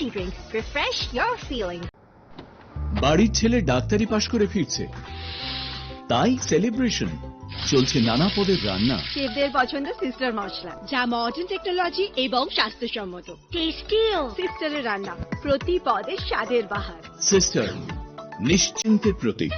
energy drink. Refresh your feeling. বাড়ির ছেলে ডাক্তারি পাশ করে ফিরছে, তাই সেলিব্রেশন চলছে নানা পদের রান্না। শেফদের পছন্দ সিস্টার মশলা, যা মডার্ন টেকনোলজি এবং স্বাস্থ্যসম্মত। টেস্টিও সিস্টারের রান্না, প্রতি পদে স্বাদের বাহার। Sister, নিশ্চিন্তের Pratik.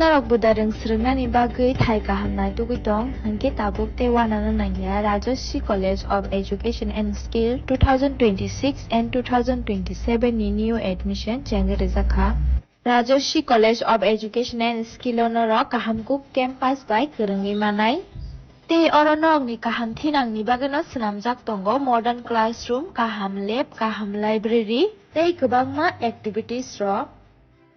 Narok budareng srengani bagui thai kahamnai tugitong hangke tabuk te wanana nangya Rajarshi College of Education and Skill 2026 and 2027 ni new admission jangge rezakha Rajarshi College of Education and Skill onorok kahamkuk campus by kerengi manai te oronok ni kaham thinang ni bagano snamjak tongo modern classroom kaham lab kaham library tei kwbangma activities rok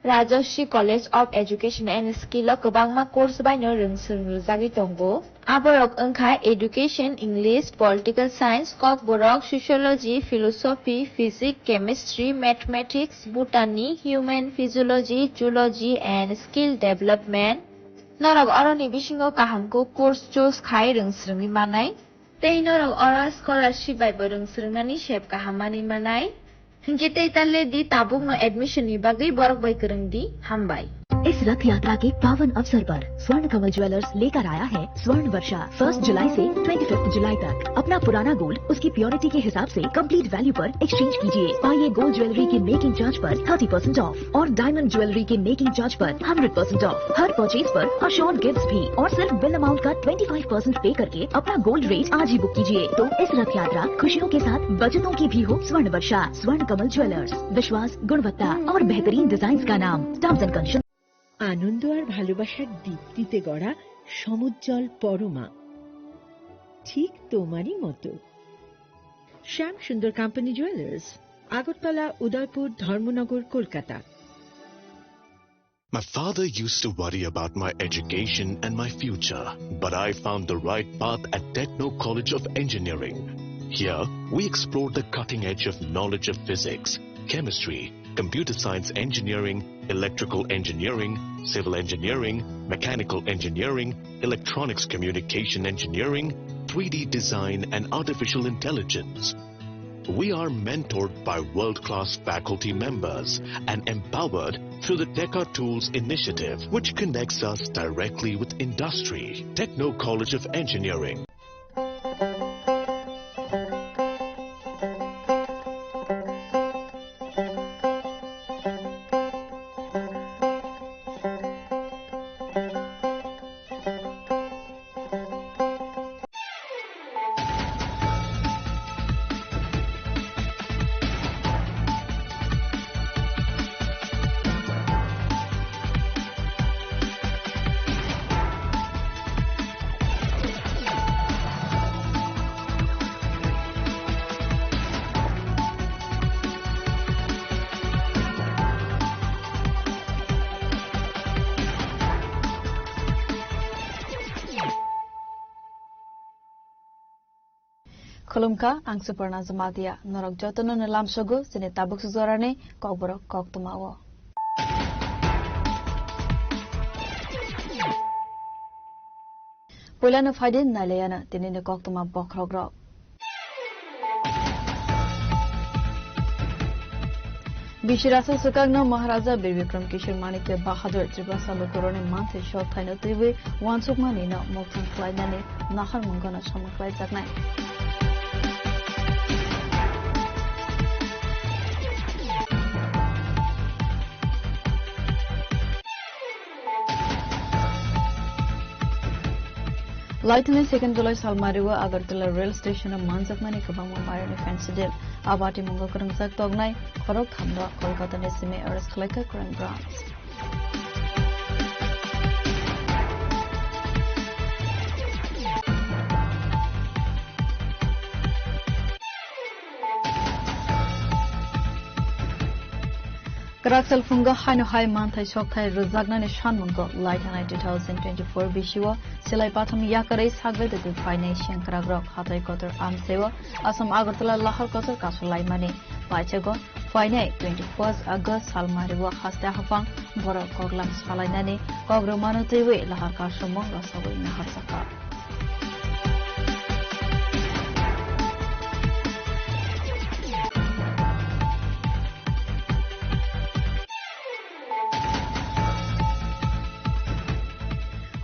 Rajarshi College of Education and Skill kwbangma course baino rungsrungjagi tongo aborok wngkha Education, English, Political Science, kokborok Sociology, Philosophy, Physics, Chemistry, Mathematics, Botany, Human Physiology, Zoology and Skill Development norok oroni bisingo kahamko course choose khai rungsrungi manai tei norok ora scholarship bai rungsrungnani sep kahamani manai Hingkite talle di tabung no admission ni bagai borok bai kereng di hambai. इस रथ यात्रा के पावन अवसर पर स्वर्ण कमल jewellers लेकर आया है स्वर्ण वर्षा 1 जुलाई से 25 जुलाई तक। अपना पुराना गोल्ड उसकी प्योरिटी के हिसाब से कंप्लीट वैल्यू पर एक्सचेंज कीजिए। पाइए गोल्ड ज्वेलरी के मेकिंग चार्ज पर 30% ऑफ और डायमंड ज्वेलरी के मेकिंग चार्ज पर 100% ऑफ। हर परचेज पर अश्योर्ड गिफ्ट्स भी और सिर्फ बिल अमाउंट का 25% पे करके अपना गोल्ड रेट आज ही बुक कीजिए। तो इस रथ यात्रा खुशियों के साथ बचतों की भी हो। स्वर्ण वर्षा, स्वर्ण कमल ज्वेलर्स, विश्वास, गुणवत्ता और बेहतरीन डिजाइन का नाम। Terms and conditions. আনন্দ আর ভালোবাসার দীপ্তিতে গড়া সমুজ্জ্বল পরমা, ঠিক তোমারই মতো। শ্যাম সুন্দর company jewellers, Agartala, Udaipur, Dharmanagar, Kolkata. My father used to worry about my education and my future, but I found the right path at Techno College of Engineering. Here, we explored the cutting edge of knowledge of physics, chemistry, computer science engineering, electrical engineering, civil engineering, mechanical engineering, electronics communication engineering, 3D design and artificial intelligence. We are mentored by world-class faculty members and empowered through the Teka Tools initiative, which connects us directly with industry. Techno College of Engineering. Kolumka ang Suparna Zamatia, Norok Jotono Nalam Sogo, Sine Tabuk Suzorane, Kokborok Koktumawo. Pulano Fadin Nalayana, Tinine Koktuma Bokrogrok. Bishirasa Sukagno Maharaja Birvikram Kishore Manikya Bahadur Tribasa Lokorone Manthe Shot Taino TV, One Sukmanina, Moktan Flainani, Nahar Mungana Shamak Zaknai. Lieutenant Second July Salmariwa Agartala Rail Station of Manzakmani Kabama Mayan Fencidil Abati Mungo Kurangsak Tognai Korok Hamra Kolkata Nesime Arrest Collector Crime Branch. Karakal Funga Hino Hai Manthai Shokai Ruzagna Nishan Mungo Lightanai 2024 Bishiwa Silai Patham Yakare Sagre the Fination Karagrok Hatai Kotor Amsewa Asam Agartala Lahar Kotor Kasulai Mani Pachago Fine 21st August Salmariwa Hasta Hafang Boro Koglam Salainani Kogromano Tewe Lahar Kashamonga Sawi Naharsaka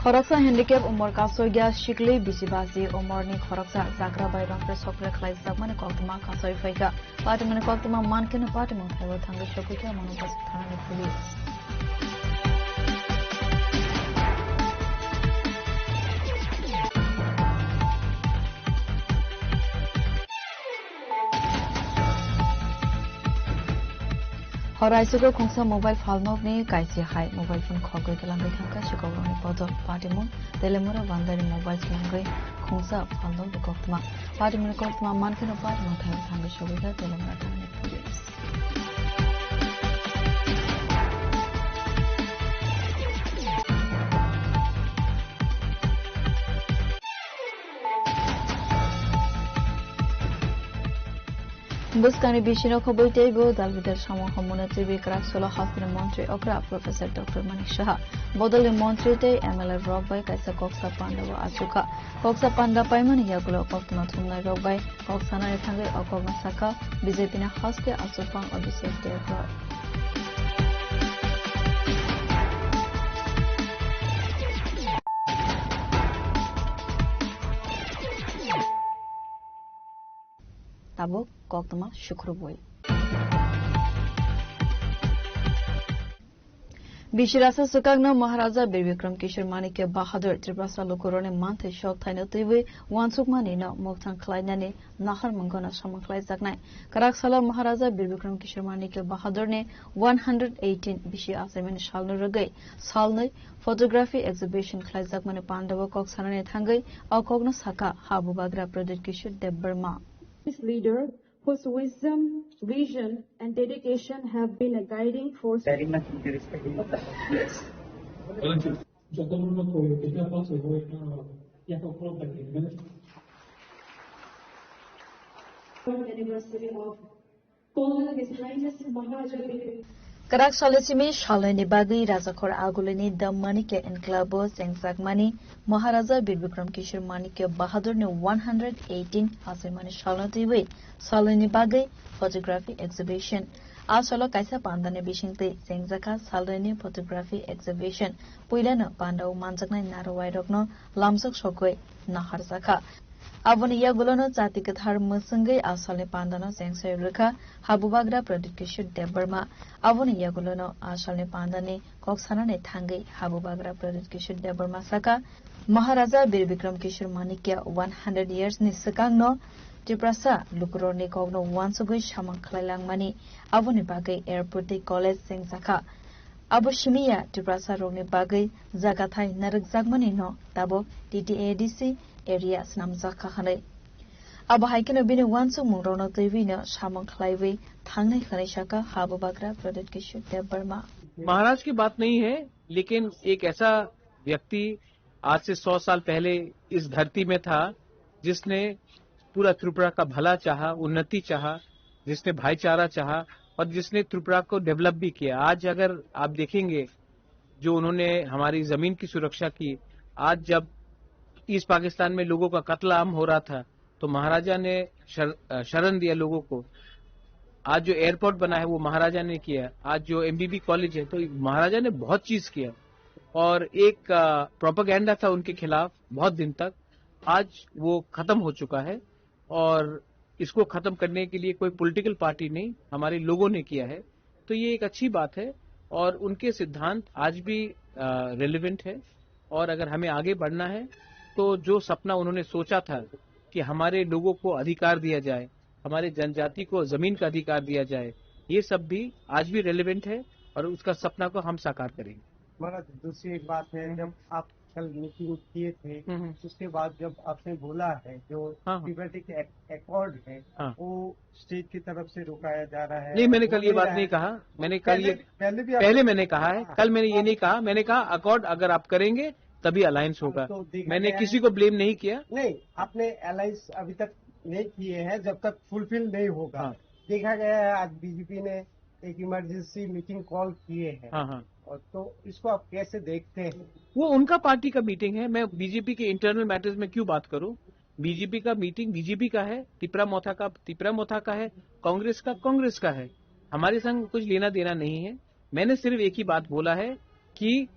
Khoroksa handicap umor kasoiga shikli bisibasi umorni khoroksa zakra bayrangre sokre khlai zakmane koktuma kasoi faika patimane koktuma mankene patimon khaiwa thangi shokuja manupas thanani police Horaisugo khongsa mobile phone ni kaisi hai mobile phone khogoi kelangai thangka shikawroni podo patimon telemura wandari mobile phone khongsa phone ni koktuma patimon koktuma mankena patimon thangi shokuja telemura thangni police Buskani Bishino Koboitebo, Dalvidar Shamo Homunati, Kraxola Hospital Montreal, Okra, Professor Dr. Manik Shah, Bodoli Montreal, MLA Rockby, Kaisa Coxa Pandava Achuka, Coxa Panda Paiman Yagulo, Koknathuna Rockby, Coxana Tangi, Okomasaka, Bizepina Hospital, Asupang, Odysseus Dergor. Tabuk koktuma shukruboy. Bishirasa Sukagna Maharaja Birvikram Kishore Manikya Bahadur Triprasa Lokurone Manthe Shok Thaino Tiwi Wansukmani no Moktan Klainani Nahar Mangona Shamanklai Zaknai Karaksala Maharaja Birvikram Kishore Manikya Bahadur ne 118 Bishi Asemin Shalno Ragai Salnai Photography Exhibition Klai Zakmane Pandava Koksanane Thangai Akogna Saka Habu Bagra Pradesh Kishore Debbarma This leader, whose wisdom, vision, and dedication have been a guiding force. Very much interested. Yes. Anniversary of His Highness Maharaja. Karak Solicimi Shalani Bagi Razakor Agulini the Manike Enclavo Sengzakmani Maharaja Birvikram Kishore Manikya Bahadur ne 118 Asimani Shalatiwi Salani Bagi Photography Exhibition Asolo Kaisa Pandane Bishingte Sengzaka Salani Photography Exhibition Puilana Pandau Manjakna Narawairokno Lamsok Shokoi Naharzaka Aboni Yagulono Zatikathar Musungai Asale Pandano Sengsoy Ruka Habubagra Pradikishur Debarma Aboni Yagulono Asale Pandane Koksanane Tangai Habubagra Pradikishur Debarma Saka Maharaja Birvikram Kishore Manikya 100 years Nisakangno Triprasa Lukuroni Kogno Wansugui Shaman Klangmani Aboni Bagai Airport College Sengzaka Abushimiya Triprasa Rogni Bagai Zagathai Narak Zagmani no Tabo TTADC areas Namzaka Hane. Abahaikan been once a Murono Devina, Shaman Clive, Tangai Haneshaka, Habubagra, Pradesh Kishore Debbarma. महाराज की बात नहीं है, लेकिन एक ऐसा व्यक्ति आज से 100 साल पहले इस धरती में था जिसने पूरा त्रिपुरा का भला चाहा, उन्नति चाहा, जिसने भाईचारा चाहा और जिसने त्रिपुरा को डेवलप भी किया। आज अगर आप देखेंगे जो उन्होंने हमारी जमीन की सुरक्षा की, आज जब ईस्ट पाकिस्तान में लोगों का कत्ल आम हो रहा था तो महाराजा ने शरण दिया लोगों को। आज जो एयरपोर्ट बना है वो महाराजा ने किया। आज जो एमबीबी कॉलेज है तो महाराजा ने बहुत चीज किया और एक प्रोपेगेंडा था उनके खिलाफ बहुत दिन तक, आज वो खत्म हो चुका है और इसको खत्म करने के लिए कोई पॉलिटिकल पार्टी नहीं, हमारे लोगों ने किया है। तो ये एक अच्छी बात है और उनके सिद्धांत आज भी रेलेवेंट है और अगर हमें आगे बढ़ना है तो जो सपना उन्होंने सोचा था कि हमारे लोगों को अधिकार दिया जाए, हमारे जनजाति को जमीन का अधिकार दिया जाए, ये सब भी आज भी रेलेवेंट है और उसका सपना को हम साकार करेंगे। महाराज दूसरी एक बात है, जब आप कल मीटिंग किए थे उसके बाद जब आपने बोला है जो टिबेटिक एकॉर्ड है वो स्टेट की तरफ से रुकाया जा रहा है। नहीं, मैंने कल ये बात नहीं कहा। मैंने कल ये पहले मैंने कहा है, कल मैंने ये नहीं कहा। मैंने कहा अकॉर्ड अगर आप करेंगे तभी अलायंस होगा। तो मैंने किसी को ब्लेम नहीं किया। नहीं, आपने अलायंस अभी तक नहीं किए हैं जब तक फुलफिल नहीं होगा। देखा गया है आज बीजेपी ने एक इमरजेंसी मीटिंग कॉल किए हैं। और तो इसको आप कैसे देखते हैं? वो उनका पार्टी का मीटिंग है, मैं बीजेपी के इंटरनल मैटर्स में क्यों बात करूं? बीजेपी का मीटिंग बीजेपी का है, तिपरा मोथा का है, कांग्रेस का है। हमारे संग कुछ लेना देना नहीं है। मैंने सिर्फ एक ही बात बोला है कि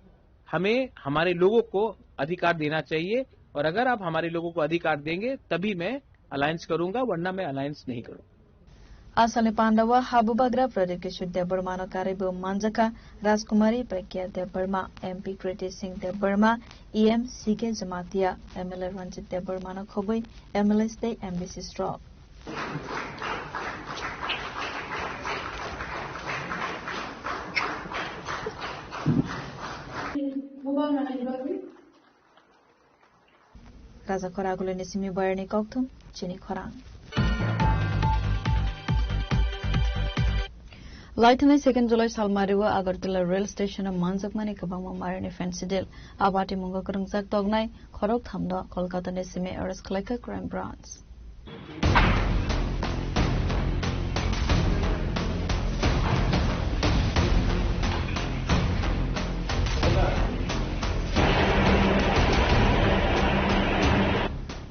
हमें हमारे लोगों को अधिकार देना चाहिए, और अगर आप हमारे लोगों को अधिकार देंगे तभी मैं अलायंस करूंगा, वरना मैं अलायंस नहीं करूंगा। Asali Pandawa Habu Bagra Pradikishu Deburmano Karibu Manjaka Raskumari Prekya Deburma MP Kriti Singh Deburma EM CK Jamatia MLA Ranjit Deburmano Khobui MLA State MBC Straw. Raza Koragule Nisimi Bayani Koktum Chini Korang. Lieutenant 2nd July Salmariwa Agartala Rail Station of Manzakmani Kabama Marine Fencidil Abati Mungo Kurungzak Dognai Korok Thamda Kolkata Nesime Arrest Collector Crime Branch.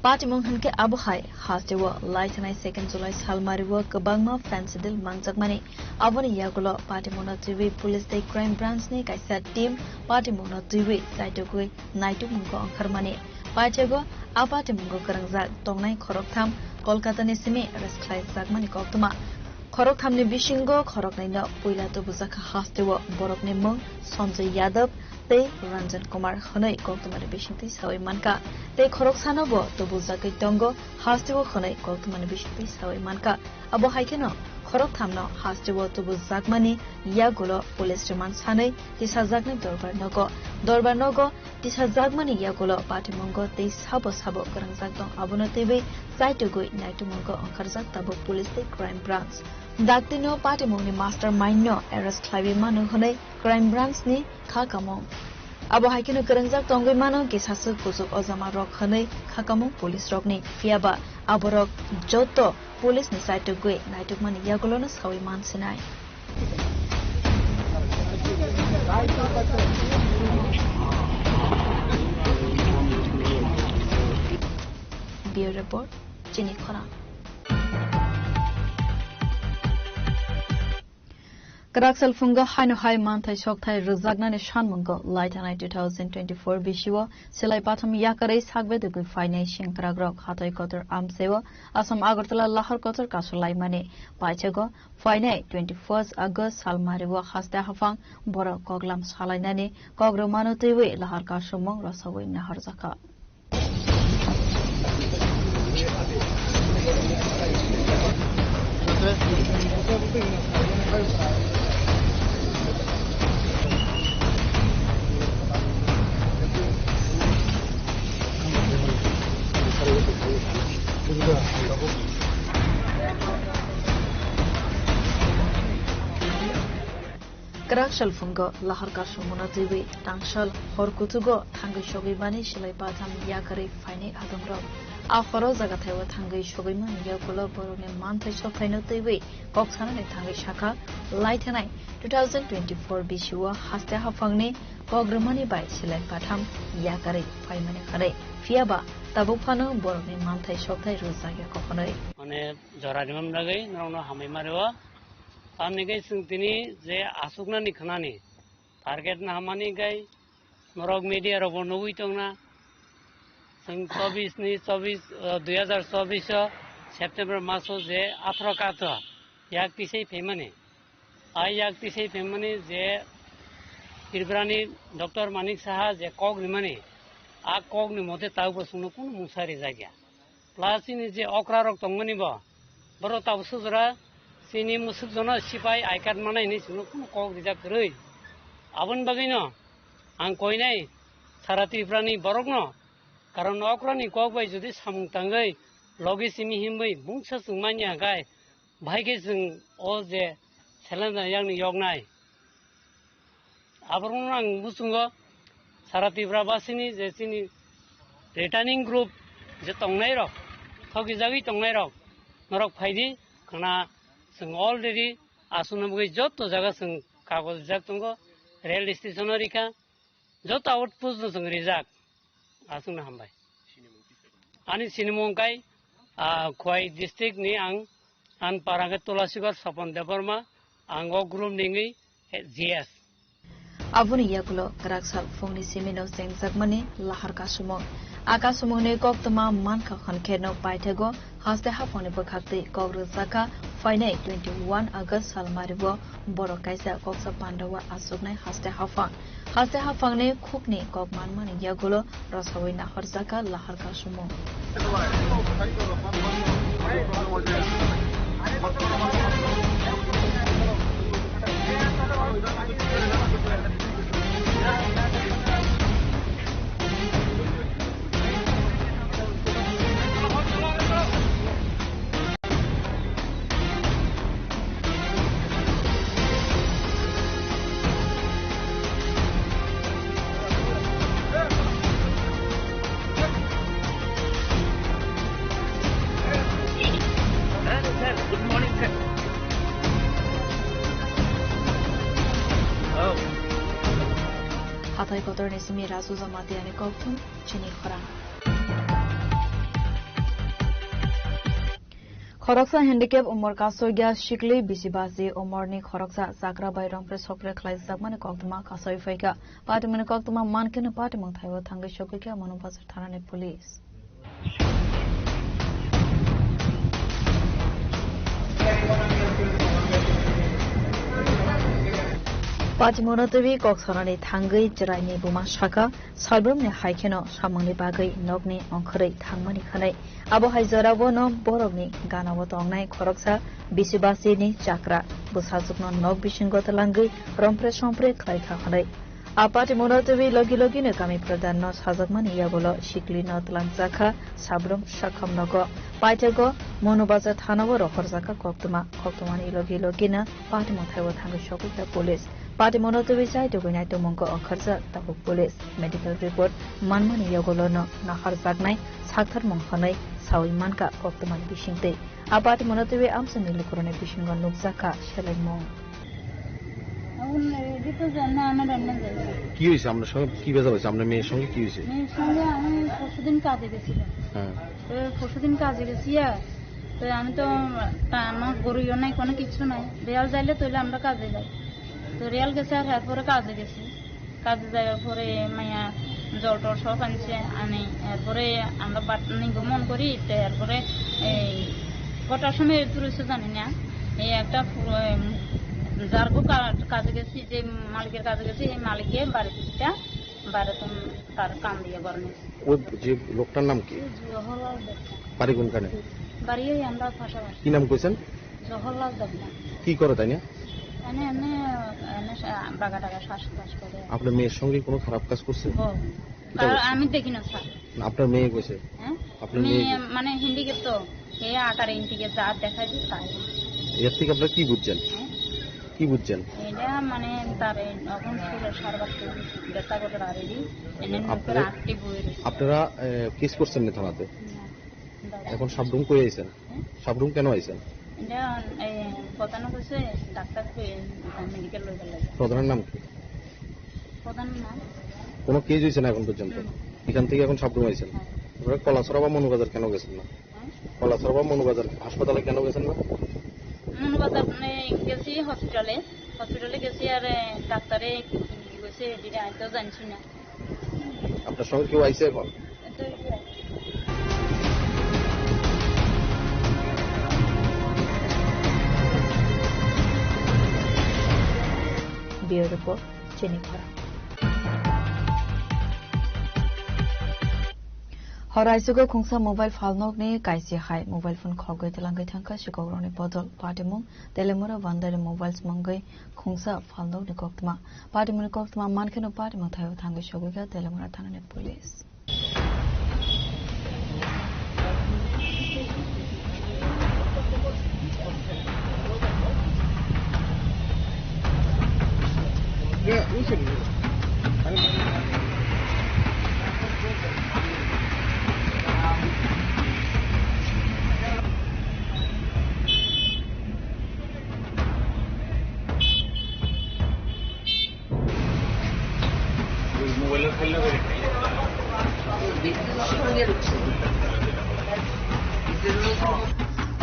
Party Munghan ke Abu Hai Hastewa Lieutenant 2nd July Salmariwa Kabangma Fencidil Manzakmani Avani Yagulo Party Mona TV Police State Crime Branch ni kaisa team Party Mona TV Saitogui Naitu Mungo Angkarmani Paitego Apati Mungo Karangjak Tongnai Khorok Tham Kolkata ni Simi Arrest Zakmani Koktuma Khorok Tham ni Bishingo Khorok Naina Puila to Buzaka Hastewa Borok ni Mung Sonjay Yadav Te Ranjan Kumar Khonai Koktumari Bishinti Sawi Manka Te Khorok Sanobo to Buzaka Tongo Hastewa Khonai Koktumani Bishinti Sawi Manka Abo Haikeno Khorok Thamno Hastewa to Buzakmani Yagulo Police Remand Sanai Tisazakni Dorbar Nogo Tisazakmani Yagulo Patimongo Te Sabo Sabo Karangjak Dong Abono TV Saitugui Naitumongo Onkarzak Tabo Police State Crime Branch Daktino Patimoni Mastermind no Arrest Clive Manu Hone Crime Branch ni Khakamong Abo Haikino Karangjak Tongwe Manu Kisasu Kusuk Ozama Rock Hone Khakamong Police Rock ni Fiaba Aborok Joto Police ni Saitugui Naitukmani Yagulo no Sawi Man Sinai Bureau Report Chini Khorang Karaksal Funga Haino Hai Manthai Shokthai Ruzagnani Shanmungo Lightanai 2024 Bishiwa Silai Patham Yakarai Sagbe the Good Financial Kragrok Hatoi Kotor Amsewa Asam Agartala Lahar Kotor Kasulai Mani Paichego Finai 21st August Salmariwa Hasta Hafang Bora Koglam Salainani Kogromano Tiwi Lahar Kashumong Rasawi Naharzaka Karaksal Fungo Lahar Kashumuna TV Tangshal Horkutugo Tangai Shogibani Shilai Patham Yakari Fine Adamro Aforo Zagatewa Tangai Shogiman Yakulo Borone Manthai Shokhaino TV Koksana Tangai Shaka Lightanai 2024 Bishua Haste Hafangni Kogramani by Shilai Patham Yakari Faimane Kare Fiaba Tabupano Borone Manthai Shokai Ruzaya Kokonoi One Joradimam Nagai Nono Hamimarewa Amni gai sungtini je asukna ni khanani target na hamani gai norog media ro bonoi tongna sung 24 ni 2024 September maso je 18 ka to yak tisai phemane ai yak tisai phemane je Tirbrani Dr. Manik Saha je kog ni mane a kog ni mote tau bosunu kun musari jagya plus ni je okra rok tongmani bo boro tau sujra Sini musik zona sipai aikat mana ini sunu kun kog dijak kerui. Abon bagino, ang koi nai sarati prani borok no. Karon okrani kog bai jodi samung tanggai logi simi himbai bungsa sungmanya gai bhaige sung oje selena yang ni yognai. Aborong ang busungo sarati prabasini je sini returning group je tongnai rok thogi jagi tongnai rok norok phaidi kana Sung already Asunamui Joto Jagasung Kagos Jatungo, rail stationary ka, Jota outpost the Rizak Asunambai. Ani Sinimonkai, Kwai district ni Ang, and Parangatola Sugar Sapon Deborma, Ango Groom Ningi, GS. abuni yagulo garaksal phongni simino sengjagmani lahar kasumong akasumongni koktama manka khankeno paithego haste hafoni bokhakti kogrusaka fainai 21 August salmaribo boro kaisa koksa pandawa asuknai haste hafangni khukni kokmanmani yagulo rasawina harzaka lahar kasumong Hatay Kotor Nesimi Rasu Zamatiani Koktum, Chini Khora. Khoroksa handicap umor kasoya shikli bisibasi umorni khoroksa sakra bayram pre sokre khlai zakmane koktuma kasoi faika patimane koktuma mankene patimang thaiwa thangai shokika manubazar thanane police Patimonotovi Koksarani Tangai Jiraini Buma Shaka, Salbumne Haikeno, Shamani Bagai, Nogni, Onkare, Tangmani Kane, Abu Haizaravono, Borogni, Ganawatong, Koroksa, Bisibasini, Chakra, Busazukno, Nog Bishingotalangi, Rompre Sompre, Klaika Hane. A Patimonotovi Logilogine Kami Pradano, Hazakmani Yabolo, Shikli Notlan Zaka, Sabrum, Shakam Nogo, Paitego, Monobaza Tanawaro, Horzaka Koktuma, Koktumani Logilogina, Patimotawa Tango Shokuka Police. Patimonotovi side to Winai to Mongo or Kurza, Tabu Police, Medical Report, Manmani Yogolono, Nahar Zagnai, Sakhar Monkhane, Sawi Manka, Koktuman Bishing Day. A Patimonotovi Amsani Lukurone Bishing on Luxaka, Shelling Mong. কি হয়েছে আপনার সঙ্গে কি বেজা হয়েছে আপনার মেয়ের সঙ্গে কি হয়েছে মেয়ের সঙ্গে আমি পরশুদিন কাজে গেছিলাম পরশুদিন কাজে গেছি তো আমি তো আমার গরুও নাই কোনো কিছু নাই রেয়াল যাইলে তৈলে আমরা কাজে যাই তো রেয়াল গেছে আর এরপরে কাজে গেছি কাজে যাওয়ার পরে মাইয়া জল টল সব আনছে আনি এরপরে আমরা নিব মন করি তো এরপরে এই কটার সময় তুলেছে জানি না এই একটা যার কাজে গেছি যে মালিকের কাজে গেছি এই মালিকে বাড়িটা বাড়িতে তার কাম দিয়ে বরণে ওই যে লোকটার নাম কি বাড়ি কোনখানে বাড়ি আমরা পাশাপাশি কি নাম কইছেন জহরলাল দেবনা কি করে তাই না এনে এনে এনে বাগা টাকা শ্বাস করে আপনার মেয়ের সঙ্গে কোনো খারাপ কাজ করছে আমি দেখি না স্যার আপনার মেয়ে কইছে আপনার মেয়ে মানে হিন্দিকে তো এই 18 ইঞ্চিকে যা দেখাই দিই তাই এর থেকে আপনারা কি বুঝছেন কি বুঝছেন এটা মানে তার এখন স্কুলের সারবাস্ত ব্যথা করতে পারেনি আপনারা কেস করছেন না থানাতে এখন সাবরুম কই আইছেন সাবরুম কেন আইছেন এটা প্রধান কইছে ডাক্তার মেডিকেল লই গেল প্রধানের নাম কি প্রধান নাম কোনো কেস হইছে না এখন পর্যন্ত এখান থেকে এখন সাবরুম আইছেন আপনারা কলাছড়া বা মনুবাজার কেন গেছেন না কলাছড়া বা মনুবাজার হাসপাতালে কেন গেছেন না মনুবাজার গেছি হসপিটালে গেছি আর ডাক্তারে কইছে এটা আইতো জানছি না আপনার সঙ্গে কেউ আইছে এখন Bureau Report, Jennifer. Horaisugo Kungsa mobile falnog ni kaisi hai mobile phone khogai telangai thangka shikogroni bodol patimung telemura vandare mobiles mangai Kungsa falnog ni koktma patimung koktma mankeno patimung thayo thangai shogiga telemura thanane police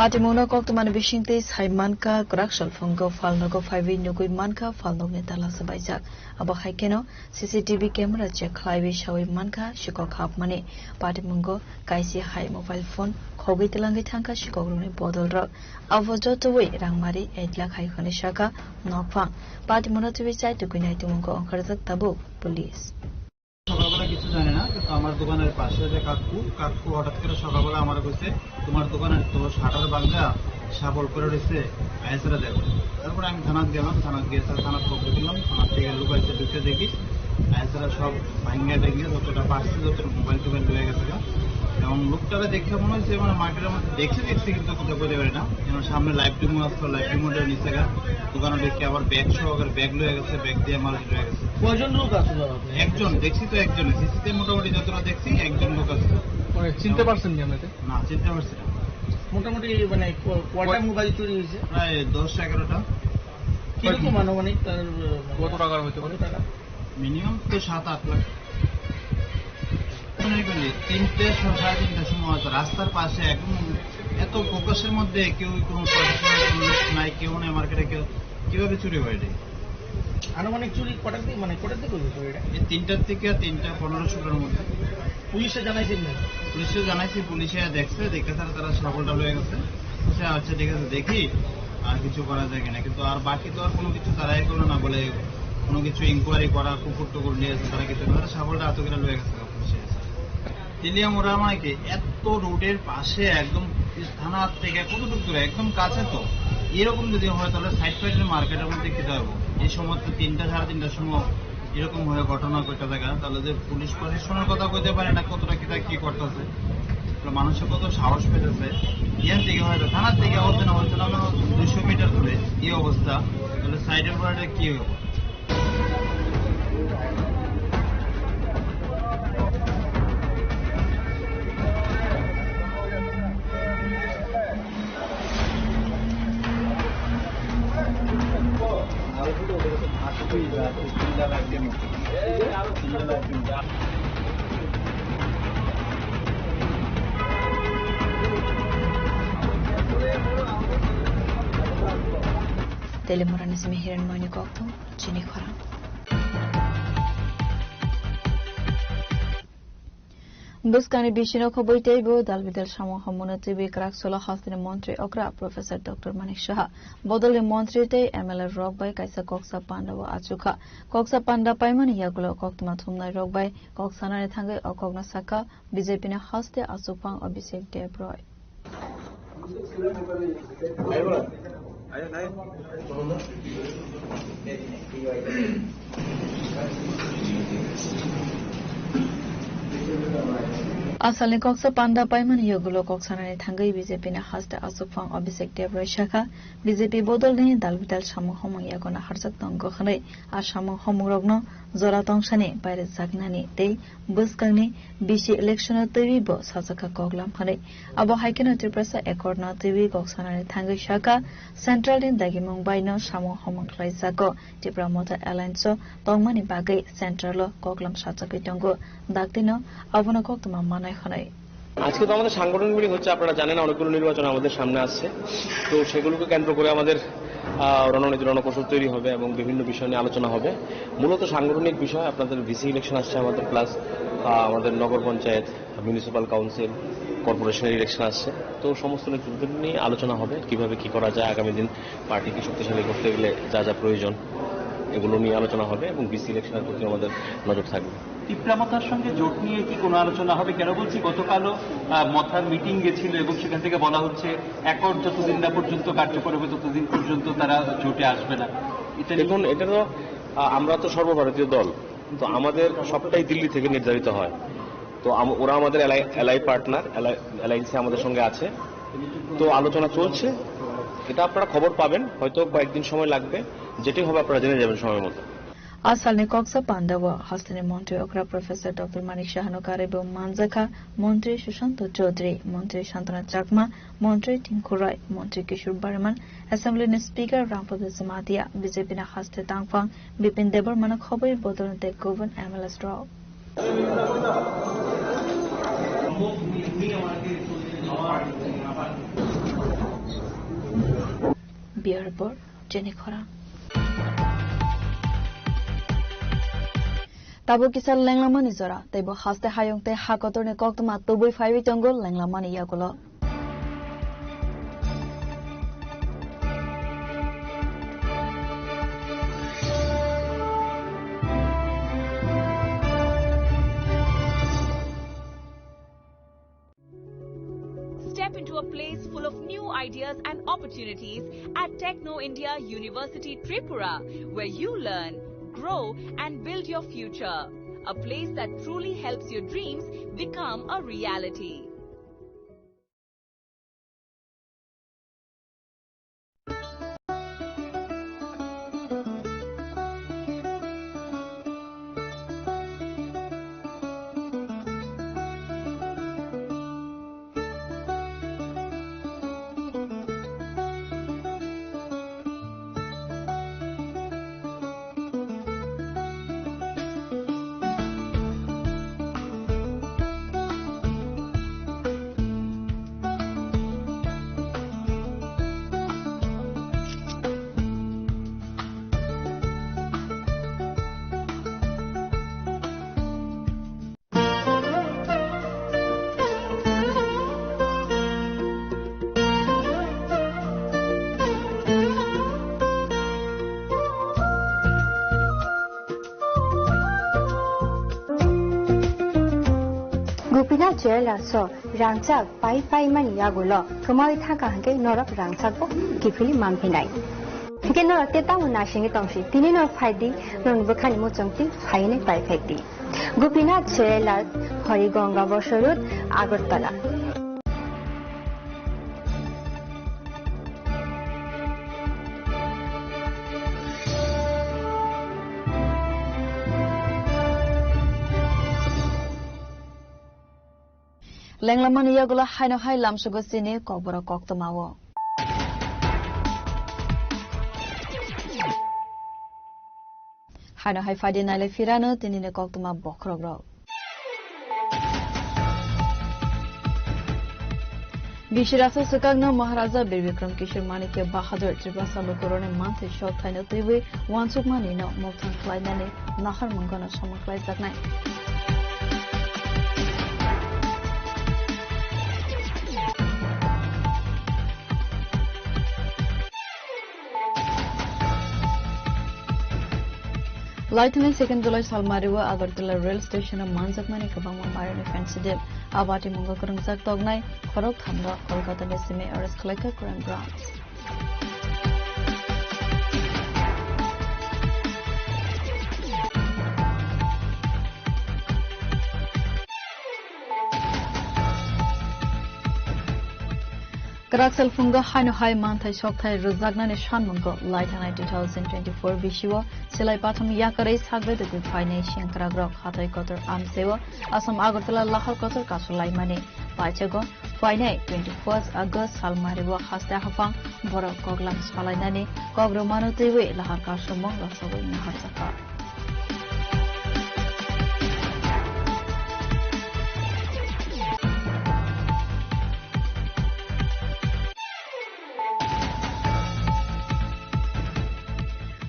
Patimona Koktuman Bishinte Saimanka Krakshal Fungo Falnogo 5 Nugui Manka Falnog Netala Sabajak Aba Haikeno CCTV camera check Clive Shawi Manka Shiko Kap Money Patimungo Kaisi High mobile phone Kogi Tilangi Tanka Shikoguni Bodol Rock Avojoto Way Rangmari Edlak High Honishaka Nokfang Patimona to recite to Guinaitungo on Karzak Tabu Police. সকালবেলা কিছু জানে না কিন্তু আমার দোকানের পাশে যে কাকু হঠাৎ করে সকালবেলা আমার কাছে তোমার দোকানে তো শাটার ভাঙা সাবল করে রয়েছে আইসরা দেখো তারপরে আমি থানাত গেলাম থানাত গিয়ে থানাত খবর দিলাম থানাত থেকে লুকাইছে ঢুকে দেখি আইসরা সব ভাঙা ভেঙে যতটা পারছে যত মোবাইল টোবাইল লয়ে গেছে এবং লোকটারে দেখে মনে হচ্ছে মানে মার্কেটের মধ্যে দেখছি কিন্তু কোথাও বলতে পারি না যেন সামনে লাইভ ডিমো আসতো লাইভ ডিমোটার নিচে দোকানে দেখে আবার ব্যাগ সহকারে ব্যাগ লয়ে গেছে ব্যাগ দিয়ে মাল লয়ে গেছে কয়জন লোক আছে একজন দেখছি তো একজন সিসিতে মোটামুটি যতটা দেখছি একজন লোক আছে চিনতে পারছেন কি আপনি না চিনতে পারছি না মোটামুটি মানে কয়টা মোবাইল চুরি হয়েছে প্রায় 10-11টা কিরকম আনুমানিক তার কত টাকার হইতে পারে টাকা মিনিমাম তো 7-8 লাখ 3-3:30 সময় রাস্তার পাশে একদম এত ফোকাসের মধ্যে কেউ কোনো নাই কেউ নেই মার্কেটে কেউ কিভাবে চুরি হয় এটা আনুমানিক চুরি কটার দিকে মানে কটার দিকে হয়েছে এটা 3টার থেকে 3:15-16টার মধ্যে পুলিশে জানাইছেন না পুলিশে দেখছে দেখে তারা সকলটা লয়ে গেছে আচ্ছা ঠিক আছে দেখি আর কিছু করা যায় কিনা কিন্তু আর বাকি তো আর কোনো কিছু তারাই করলো না বলে কোনো কিছু ইনকোয়ারি করা কুকুর টুকুর নিয়েছে তারা কিছু তারা সকলটা এত করে লয়ে গেছে তিলিয়াম ওরা আমাকে এত রোডের পাশে একদম থানার থেকে কত দূর দূরে একদম কাছে তো এরকম যদি হয় তাহলে সাইড ফাইডের মার্কেটের মধ্যে খেতে পারবো এই সময় 3-3:30 সময় এরকম হয়ে ঘটনা কয়েকটা জায়গা তাহলে যে পুলিশ প্রশাসনের কথা কইতে পারে না কতটা কি করতেছে মানুষের কত সাহস পেতেছে ইয়ান থেকে হয়তো থানার থেকে অবস্থা না হচ্ছে 200 মিটার দূরে এই অবস্থা তাহলে সাইডের পরে কি হবে Telemoranis Mihiran Monikokto, Chini Khora. Buskani Bishino Koboitebo, Dalvidal Shamo Homonati Vikrak Sola Hospital Montreal Okra, Professor Dr. Manik Shaha, Bodoli Montreal, MLR Rock by Kaisa Koksa Pandava Achuka, Koksa Panda Paiman Yagulo Koktumatumna Rock by Koksana Tanga or Kognasaka, Bizepina Hoste, Asupang or Bisep Debroy. Asalni Koksa Panda Paiman Yogulo Koksana Tangai BJP Hasta Asupang Obisek Debra Shaka, BJP Bodol Ni Dalvital Shamu Homo Yagona Harzak Tongo Hane, Ashamu Homurogno, Zora Tongshane, by the Zagnani, Day, Buskani, Bishi election TV Bos Hasaka Koglam Hane, Abo Haikeno Tipresa Ekorna TV Koksana Tangai Shaka, Central in Dagimong Bino, Shamu Homo Klaisako, Tipra Mota Alliance, Tongmani Bagay, Central, Koglam Shataki Tongo, Dactino, Avona Koktuma Mana. আজকে তো আমাদের সাংগঠনিক meeting হচ্ছে আপনারা জানেন অনেকগুলো নির্বাচন আমাদের সামনে আসছে তো সেগুলোকে কেন্দ্র করে আমাদের রণনীতি রণকৌশল তৈরি হবে এবং বিভিন্ন বিষয় নিয়ে আলোচনা হবে মূলত সাংগঠনিক বিষয় আপনাদের ভিসি ইলেকশন আসছে আমাদের প্লাস আমাদের নগর পঞ্চায়েত মিউনিসিপাল কাউন্সিল কর্পোরেশনের ইলেকশন আসছে তো সমস্ত নেতৃত্ব নিয়ে আলোচনা হবে কিভাবে কি করা যায় আগামী দিন পার্টিকে শক্তিশালী করতে গেলে যা যা প্রয়োজন এগুলো নিয়ে আলোচনা হবে এবং ভিসি ইলেকশনের প্রতি আমাদের নজর থাকবে তীব্রামথার সঙ্গে জোট নিয়ে কি কোনো আলোচনা হবে কেন বলছি গতকালও মথার মিটিং গেছিল এবং সেখান থেকে বলা হচ্ছে একর যতদিন না পর্যন্ত কার্যকর হবে ততদিন পর্যন্ত তারা জোটে আসবে না দেখুন এটা তো আমরা তো সর্বভারতীয় দল তো আমাদের সবটাই দিল্লি থেকে নির্ধারিত হয় তো ওরা আমাদের এলআই পার্টনার অ্যালায়েন্সে আমাদের সঙ্গে আছে তো আলোচনা চলছে এটা আপনারা খবর পাবেন হয়তো কয়েকদিন সময় লাগবে যেটাই হবে আপনারা জেনে যাবেন সময় মতো Asalni Koksa Pandawa, Hostini Montreal Okra, Professor Dr. Manik Shahano Karibu Manzaka, Montreal Shushanto Chaudhary, Montreal Shantana Chakma, Montreal Tinkurai, Montreal Kishore Barman, Assembly Speaker Rampada Samatia, BJP Haste Tangfang, Bipin Debar Manakhobi, Bodol Tek Govern MLS Draw. Bureau Report Jenny Khora Tabo kisal Langlamani Zora Tabo Haste Hayongte Hakotorne Koktama Tobui 5 Tongol Langlamani Yakulo Step into a place full of new ideas and opportunities at Techno India University Tripura, where you learn, grow and build your future. A place that truly helps your dreams become a reality. Gopinath Jewelers so rangchak pai mani yagulo kamai thaka hanke norak rangchak bo kifili mampinai ke norak te ta una singi tongsi tini nor phaidi non bukhani mo chongti phaine pai phekti Gopinath Jewelers Horigonga Bosorut Agartala Langlamani Yagula Haino Hai Lamsugosini Kobra Koktamawo Haino Hai Fadi Nale Firano Tinine Koktama Bokrogro Bishirasa Sukagna Maharaja Birvikram Kishore Manikya Bahadur Tribasa Lokorone Manthe Shot Haino Tiwi Wansukmani no Moktan Klainani Nahar Mangana Somaklai Zaknai Lieutenant Second July Salmariwa Agartala Rail Station of Manzakmani Kabama Marine Fancy Dip Abati Mungakurung Zak Tognai Korok Hamra Kolkata Nesime Arrest Collector Crime Branch Karaksal Funga Haino Hai Manthai Shokthai Rozagnani Shanmungo Lieutenant 2024 Bishiwa Silai Patham Yakarai Sagre the Good Financial Karagrok Hatai Kotor Amsewa Asam Agartala Lahar Kotor Kasulai Mani Pachago Finai 21st August Salmariwa Hasta Hafang Bora Koglam Salainani Kogromano Tewe Lahar Kasumong Lasawi Nahar Saka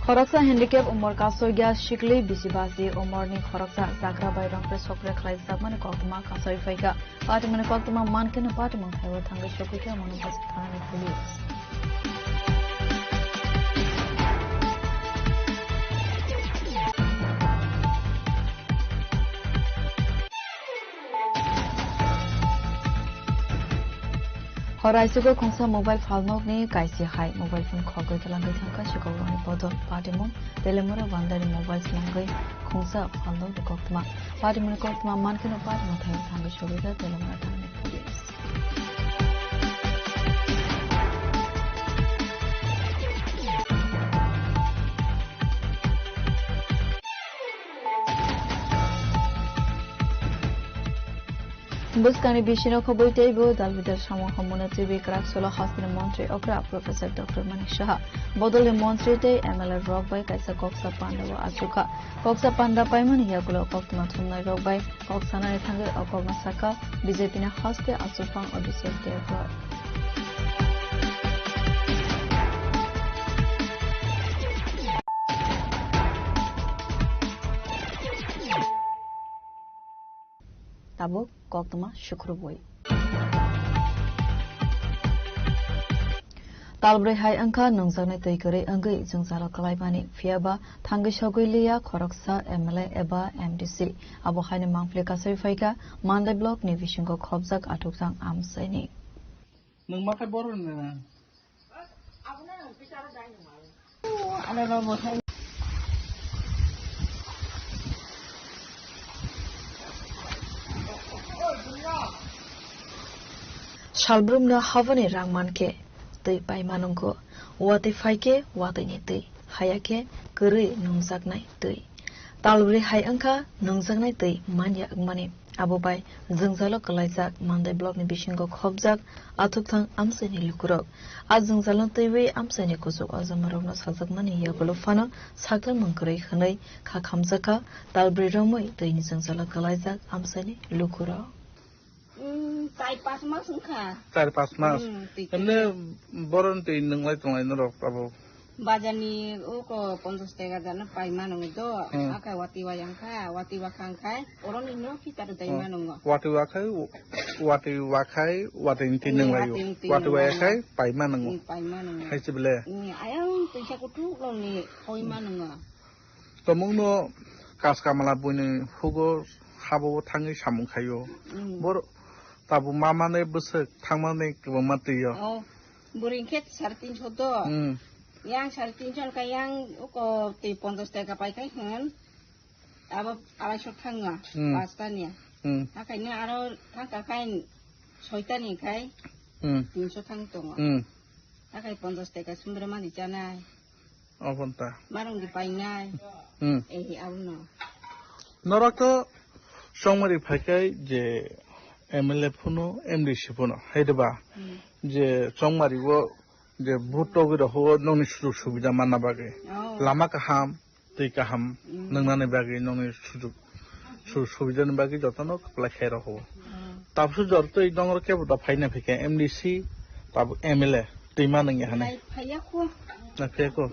Khoroksa handicap umor kasoya shikli bisibasi umorni khoroksa zakra bayrang pre sokre khlai zakmane koktuma kasoi faika patimane koktuma mankene patimang khaiwa thanga shokike monopas thani police Horaisugo Khongsa mobile phone ni kaisi hai mobile phone khogoi talangai thangka shikawroni bodol patimon telemora wandari mobile slangai Khongsa phone ni koktma patimon koktma mankino patimon thanga shogoi telemora thani police Buskani Bishino Kobote Bo Dalvidar Samo Homona TV Kraksolo Hospital Montreal Okra Professor Dr. Manik Shah Bodole Montreal MLR Rock by Kaisa Koksa Pandava Achuka Koksa Panda Paiman Yagulo Kokma Thunai Rock by Koksana Thanger Okoma Saka BJP na Hospital Asupang Odisha Dear tabuk koktama shukruboi. Talbri hai angka nongjaknai tui korei angui jungzalo kalaibani fiaba thangi sogoi khoroksa MLA eba MDC abo haine mangfle kasai faika Mandai block ni bisingo khobjak atukjang amsaini. Nung makai boron na. Shalbrumna havani rangmanke tui paimanungko wate faike wate ni tui hayake korei nongjaknai tui talbri hai angka nongjaknai tui manya angmani abo bai jungzalo kalaijak Mandai block ni bisingo khobjak atukthang amsaini lukurok a jungzalo tuiwe amsaini kusuk ajamarokno sajakmani yagulo fano saklang mangkorei khanai kha khamjaka talbri romoi tui ni jungzalo kalaijak amsaini lukurok 4-5 মাস খা 4-5 মাস এমনি বরন তুই নংলাই তংলাই নরক পাবো বাজানি ও কো 50 টাকা জানা পাইমা নং তো আকা ওয়াতি ওয়ায়াং খা ওয়াতি ওয়াখাং খাই ওরন ইনো ফিতার দাইমা নং ওয়াতি ওয়াখাই ওয়াতি নি নংলাই ওয়াতি ওয়াখাই পাইমা নং খাইছিবলে আয়াং পয়সা কটু লনি হইমা নং তমংনো কাজ কামালা বইনি হুগো হাবো থাঙ্গি সামুং খাইयो বড় তাবু মামানে বসে থাংমানে কেবল মাতিयो বুরিং খেত 350 তো yang 350 kayang uko ti 50 টাকা পাই খাই হন আবা 250 থাঙ্গা পাঁচটা নিয়া আকাইনে আরো থাকা খাই 6টা নি খাই 300 থাং তো আকাই 50 টাকা সুন্দর মানি জানাই অপন্তা মারং দি পাই নাই এই আউনো নরক তো সংমারি ফাইকাই যে MLA ফুনো MDC ফুনো হেদবা যে সংমারিবো যে ভুটগির হো ননি সুযোগ সুবিধা মানা বাগে লামা কাহাম তৈ কাহাম নংনানে বাগে ননি সুযোগ সুবিধানি বাগে যতনো লাখাই রহো তারপর যত এই ডংর কেবটা ফাইনা ফেকে MDC তাব MLA তৈমা নংি হানে ফাইয়াকো না ফেকো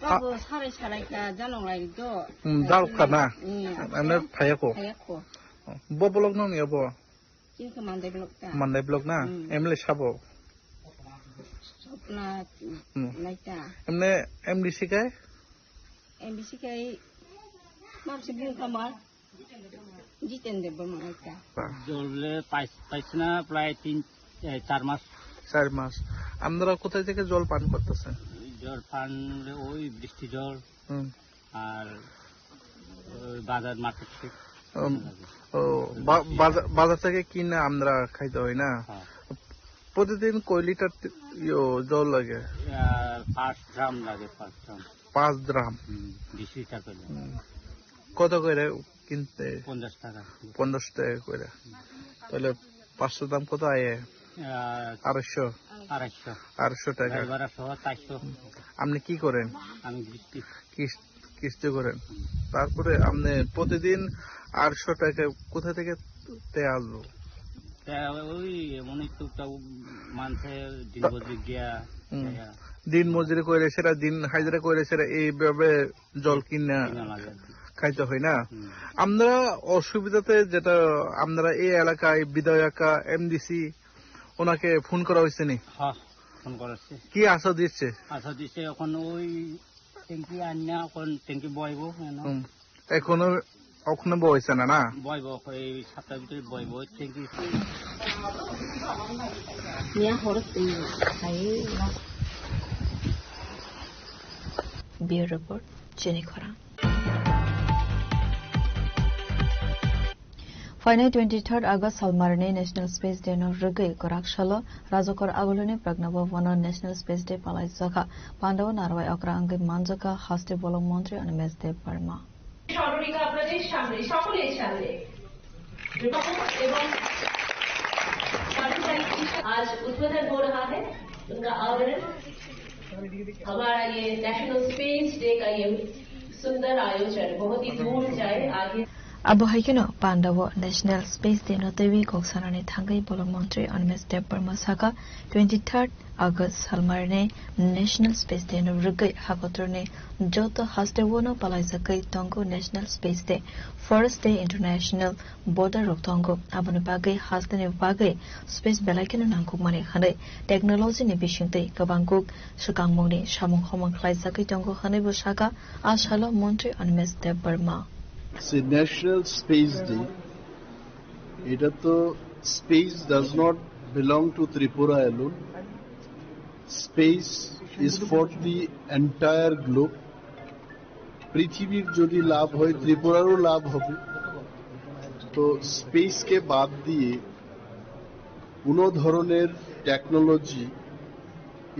বাবু সারে সারাইকা জানংলাই তো দারখানা এমনে ফাইয়াকো ববলক নংি অব কিন্তু Mandai block ta Mandai block na MLA sabo na naita এমনে MDC kai MDC kai mam sibling kamar jiten de bamaita জললে পাইছনা প্রায় 3-4 মাস 4 মাস আমরা কোথা থেকে জল পান করতেছেন জল পান ওই বৃষ্টি জল আর বাজার মার্কেট থেকে ও বাজার থেকে কিনে আমরা খাইতে হয় না প্রতিদিন কয় লিটার জল লাগে 5 গ্রাম লাগে 5 গ্রাম 20 লিটার করে কত করে কিনতে 50 টাকা করে তাহলে 500 দাম কত আয় 250 টাকা আপনি কি করেন আমি কিস্তি করেন তারপরে আপনি প্রতিদিন 800 টাকা কোথা থেকে তে আসবো ওই মনে তো মানছে দিন মজুরি গিয়া দিন মজুরি করে সেটা দিন হাজিরা করে সেটা এইভাবে জল কিনা খাইতে হয় না আমরা অসুবিধাতে যেটা আমরা এই এলাকায় বিধায়কা MDC ওনাকে ফোন করা হয়েছে নি ফোন করেছে কি আশা দিচ্ছে এখন ওই ট্যাঙ্কি আনিয়া এখন ট্যাঙ্কি বইব এখনো ওখানে বইছে না না বইব এই সপ্তাহের ভিতরে বইব ট্যাঙ্কি নিয়া হরতে খাই না বিউরো রিপোর্ট চেনি খরা Final 23rd August Salmarne National Space Day no Rugai Korakshalo Razokor Agulune Pragnabo Vana National Space Day Palai Zaka Pandav Narwai Okra Angi Manjaka Haste Bolong Montri and Mesde Parma সরকারিকা আপনাদের সামনে সকলের সামনে এবং आज उद्বোधन हो रहा है उनका आवरण हमारा ये नेशनल स्पेस डे का ये सुंदर आयोजन बहुत ही दूर जाए आगे Abo haikino Pandawo National Space Day no tewi koksanani thangai bolon Montri Anmes Deparma Saka 23rd August Halmarne National Space Day no rugai hakotorne Joto Hastewono Palaisakai Tongo National Space Day Forest Day International Border of Tongo Abunu Bagai Hastene Bagai Space Belakino Nangkumani Hane Technology ne Bishinte Kabanguk Shukangmoni Shamung Homang Klaisakai Tongo Hanebo Saka Ashalo Montri Anmes Deparma See, National Space Day, space does not belong to Tripura alone. Space is for the entire globe. পৃথিবীর যদি লাভ হয় ত্রিপুরারও লাভ হবে তো স্পেসকে বাদ দিয়ে কোনো ধরনের technology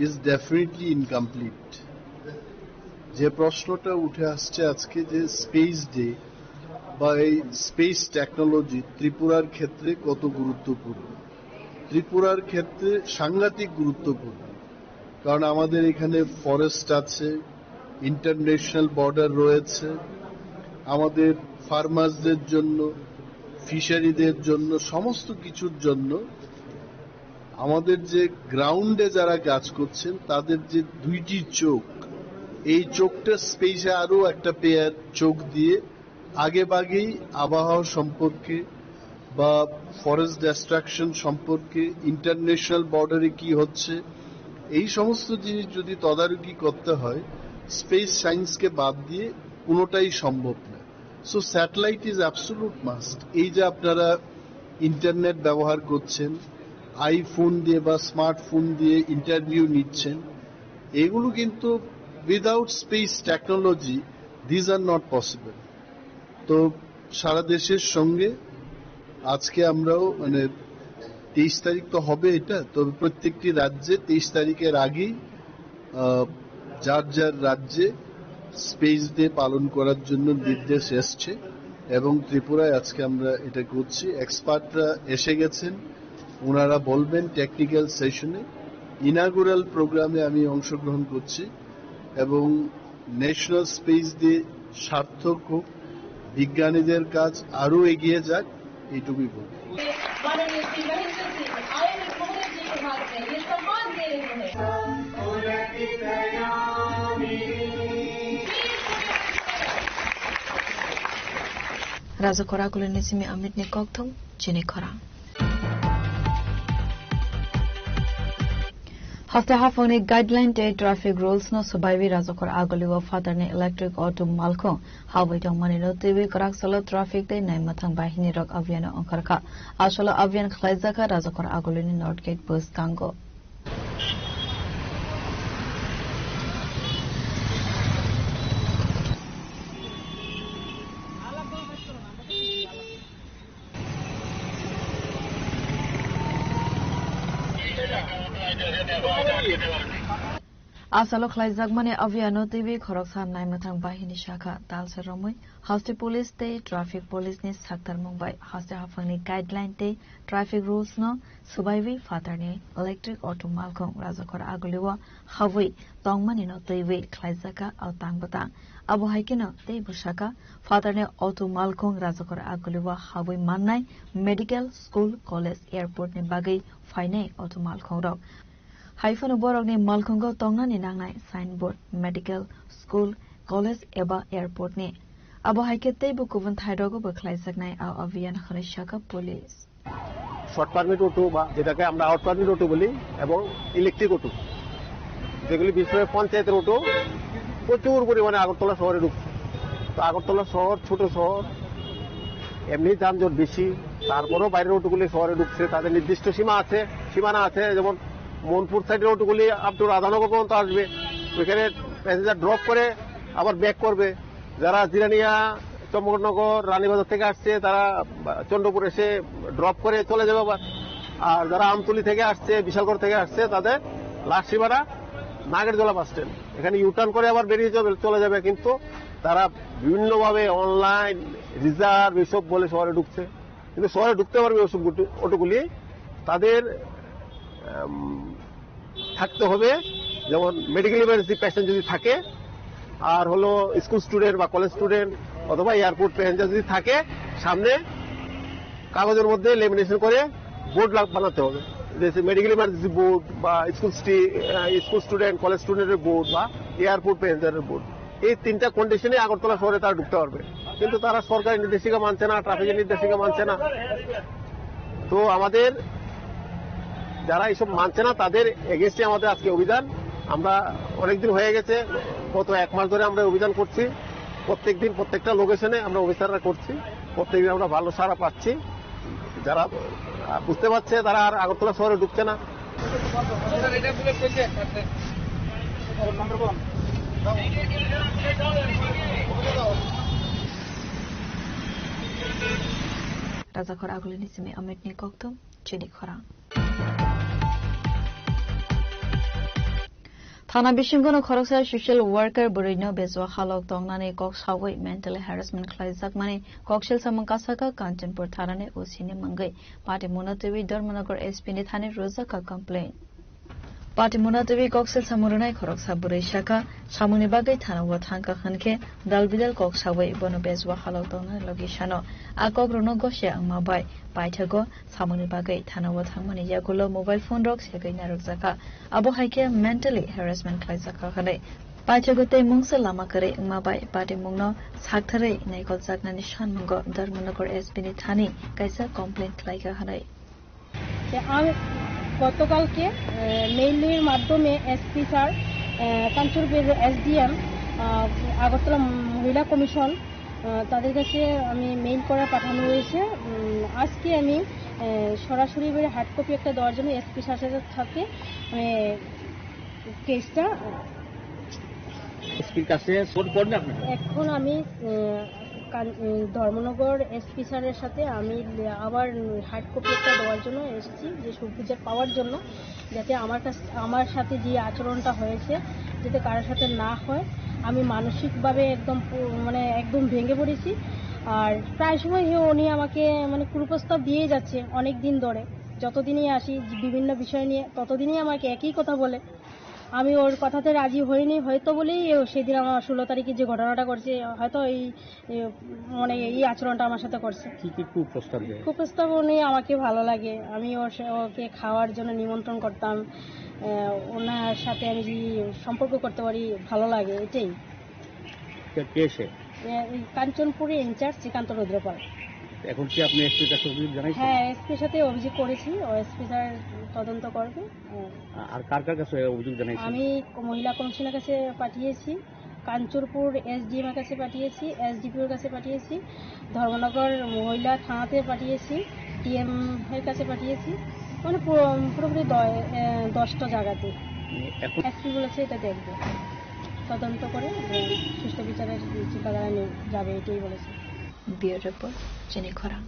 is definitely incomplete যে প্রশ্নটা উঠে আসছে আজকে যে স্পেস ডে বা এই স্পেস টেকনোলজি ত্রিপুরার ক্ষেত্রে কত গুরুত্বপূর্ণ ত্রিপুরার ক্ষেত্রে সাংঘাতিক গুরুত্বপূর্ণ কারণ আমাদের এখানে ফরেস্ট আছে ইন্টারন্যাশনাল বর্ডার রয়েছে আমাদের ফার্মার্সদের জন্য ফিশারিদের জন্য সমস্ত কিছুর জন্য আমাদের যে গ্রাউন্ডে যারা কাজ করছেন তাদের যে দুইটি চোখ এই চোখটা স্পেসে আরো একটা পেয়ার চোখ দিয়ে আগে বাগেই আবহাওয়া সম্পর্কে বা ফরেস্ট ডিস্ট্রাকশন সম্পর্কে ইন্টারন্যাশনাল বর্ডারে কি হচ্ছে এই সমস্ত জিনিস যদি তদারকি করতে হয় স্পেস সায়েন্সকে বাদ দিয়ে কোনোটাই সম্ভব না so satellite is absolute must এই যে আপনারা ইন্টারনেট ব্যবহার করছেন আইফোন দিয়ে বা স্মার্টফোন দিয়ে ইন্টারভিউ নিচ্ছেন এগুলো কিন্তু without space technology these are not possible তো সারা দেশের সঙ্গে আজকে আমরাও 23 তারিখ তো হবে এটা তবে প্রত্যেকটি রাজ্যে 23 তারিখের আগেই যার যার রাজ্যে স্পেস ডে পালন করার জন্য নির্দেশ এসছে এবং ত্রিপুরায় আজকে আমরা এটা করছি এক্সপার্টরা এসে গেছেন ওনারা বলবেন টেকনিক্যাল সেশনে ইনাগুরাল প্রোগ্রামে আমি অংশগ্রহণ করছি এবং ন্যাশনাল স্পেস ডে সার্থক হোক বিজ্ঞানীদের কাজ আরো এগিয়ে যাক এইটুকুই বলব Raza Kora Kulinisimi Amit Nikoktum, Chine Kora. Hafta hafone guideline day traffic rules no subaiwi razokor agoliwa father ne electric auto malko hawai tong manilo tv karak solo traffic day nai mathang bahini rok aviana onkarka asolo avian khlaizaka razokor agolini north gate bus kango Asalo Klaizagmane Aviano TV Khoroksan Naimatang Bahini Shaka Talsa Romoi House Police Day Traffic Police ni Saktar Mumbai House Hafani Guideline Day Traffic Rules no Subaiwi Faterne Electric Auto Malkong Razakor Aguliwa Hawi Tongmani no TV Klaizaka Autang Batang Abu Haikino Day Bushaka Faterne Auto Malkong Razakor Aguliwa Hawi Manai Medical School College Airport ni Bagai Fine Auto Malkong Rock Haifan borok ni Malkongo tongna ni nangnai signboard medical school college eba airport ni abo haikete bu kubun thairogo bakhlaisaknai au avian kharishaka police short permit auto বা যেটাকে আমরা out permit auto বলি এবং electric auto যেগুলি বিশেষ পঞ্চায়েতের auto প্রচুর পরিমাণে আগরতলা শহরে ঢুকছে তো আগরতলা শহর ছোট শহর এমনি যানজট বেশি তারপরেও বাইরের অটোগুলি শহরে ঢুকছে তাদের নির্দিষ্ট সীমানা আছে যেমন মনপুর সাইডের অটোগুলি আপ টু রাধানগর পর্যন্ত আসবে ওইখানে প্যাসেঞ্জার ড্রপ করে আবার ব্যাক করবে যারা জিরানিয়া চম্পকনগর রানীবাজার থেকে আসছে তারা চন্দ্রপুর এসে ড্রপ করে চলে যাবে আবার আর যারা আমতলী থেকে আসছে বিশালগড় থেকে আসছে তাদের লাস্ট সীমানা নাগেরজোলা বাস স্ট্যান্ড এখানে ইউটার্ন করে আবার বেরিয়ে চলে যাবে কিন্তু তারা বিভিন্নভাবে অনলাইন রিজার্ভ এসব বলে শহরে ঢুকছে কিন্তু শহরে ঢুকতে পারবে ওসব অটোগুলি তাদের থাকতে হবে যেমন মেডিকেল ইমার্জেন্সি পেশেন্ট যদি থাকে আর হলো স্কুল স্টুডেন্ট বা কলেজ স্টুডেন্ট অথবা এয়ারপোর্ট প্যাসেঞ্জার যদি থাকে সামনে কাগজের মধ্যে লেমিনেশন করে বোর্ড বানাতে হবে, जैसे मेडिकल इमरजेंसी बोर्ड বা স্কুল স্টুডেন্ট কলেজ স্টুডেন্টের বোর্ড বা এয়ারপোর্ট প্যাসেঞ্জারের বোর্ড, এই তিনটা কন্ডিশনে আগরতলা শহরে তারা ঢুকতে পারবে। কিন্তু তারা সরকারি নির্দেশিকা মানছে না, ট্রাফিকের নির্দেশিকা মানছে না। তো আমাদের যারা এইসব মানছে না তাদের এগেইনস্টে আমাদের আজকে অভিযান। আমরা অনেকদিন হয়ে গেছে, গত 1 মাস ধরে আমরা অভিযান করছি। প্রত্যেকদিন প্রত্যেকটা লোকেশনে আমরা অভিযানটা করছি, প্রত্যেকদিন আমরা ভালো সাড়া পাচ্ছি। যারা বুঝতে পারছে তারা আর আগরতলা শহরে ঢুকছে না। Razakor Agulinisimi Amitni Koktum, Chidi Khora. Thana Bishimgono Khoroksa social worker Burino Bezwa Halok Dongnani Kok Sawi mental harassment Klaizak Mani Kokshil Samankasaka Kanchanpur Tharane Usini Mangai Party Munatavi Dharmanagar SP Nithani Rozaka complaint. Party Munatavi Kokshil Samurunai Khoroksa Burishaka Samuni Bagai Thana Wathanka Hanke Dalbidal Kok Sawi Bono Bezwa Halok Dongnani Logishano Akok Rono Goshe Angmabai Paitago Samuni Bagai Thana Wathangmani Yagulo mobile phone rocks Yagai Narokzaka Abo Haike mentally harassment Klaizaka Hale Paitagote Mungsa Lama Kare Angmabai Party Mungno Saktare Naikol Zakna Nishan Mungo Dharmanagar SP Nithani Kaisa complaint Klaika Hale গতকালকে মেইলের মাধ্যমে SP sir Kanchanpur SDM Agartala মহিলা commission তাদের কাছে আমি mail করা পাঠানো হয়েছে। আজকে আমি সরাসরি হার্ড কপি একটা দেওয়ার জন্য এসপি স্যারের সাথে কেসটা এখন আমি ধর্মনগর এসপি স্যারের সাথে আমি আবার হার্ড কপি একটা দেওয়ার জন্য এসেছি, যে সুবিচার পাওয়ার জন্য, যাতে আমার সাথে যে আচরণটা হয়েছে যাতে কারোর সাথে না হয়। আমি মানসিকভাবে একদম ভেঙে পড়েছি। আর প্রায় সময় উনি আমাকে কুপ্রস্তাব দিয়ে যাচ্ছে অনেক দিন ধরে, যতদিনই আসি বিভিন্ন বিষয় নিয়ে ততদিনই আমাকে একই কথা বলে। আমি ওর কথাতে রাজি হইনি, হয়তো বলেই সেদিন আমার 16 তারিখে যে ঘটনাটা করছে হয়তো এই আচরণটা আমার সাথে করছে। কুপ্রস্তাব উনি আমাকে ভালো লাগে, আমি ওকে খাওয়ার জন্য নিমন্ত্রণ করতাম, ওনার সাথে আমি যদি সম্পর্ক করতে পারি ভালো লাগে, এটাই। কাঞ্চনপুরে ইনচার্জ শ্রীকান্ত রুদ্রপাল। এখন কি আপনি এসপির কাছে অভিযোগ জানাইছেন? হ্যাঁ, এসপির সাথে অভিযোগ করেছি, এসপি স্যার তদন্ত করবে। আর কার কার কাছে অভিযোগ জানাইছেন? আমি মহিলা কমিশনের কাছে পাঠিয়েছি, কাঞ্চনপুর এসডিএম এর কাছে পাঠিয়েছি, এসডিপিওর কাছে পাঠিয়েছি, ধর্মনগর মহিলা থানাতে পাঠিয়েছি, টিএম এর কাছে পাঠিয়েছি, পুরোপুরি 10টা জায়গাতে। এসপি বলেছে এটা দেখবে, তদন্ত করে সুষ্ঠু বিচারের চিন্তাধারা নিয়ে যাবে, এটাই বলেছে। Bureau Report, Jenny Khora.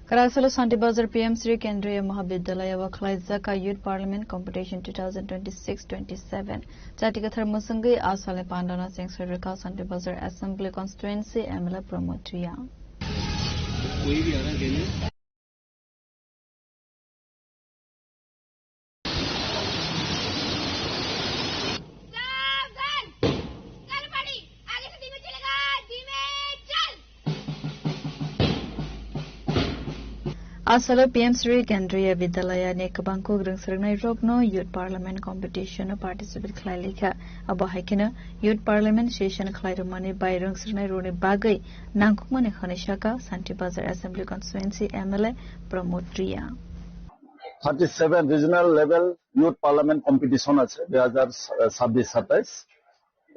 Karasalo Santi Bazar PM Sri Kendriya Mahavidyalaya wa Klaizaka Youth Parliament Competition 2026-27 Chatikathar Musangai Asale Pandana Singh Sirika Santi Bazar Assembly Constituency MLA Promotriya. Asalo PM Sri Kendriya Vidyalaya ne kabangko grungsrnai rokno Youth Parliament Competition participate khlailika abo haikina Youth Parliament session khlairumani by grungsrnai rone bagai nangkukmani khanishaka Santi Bazar Assembly Constituency MLA Promotriya 37 regional level Youth Parliament competition আছে 2026-27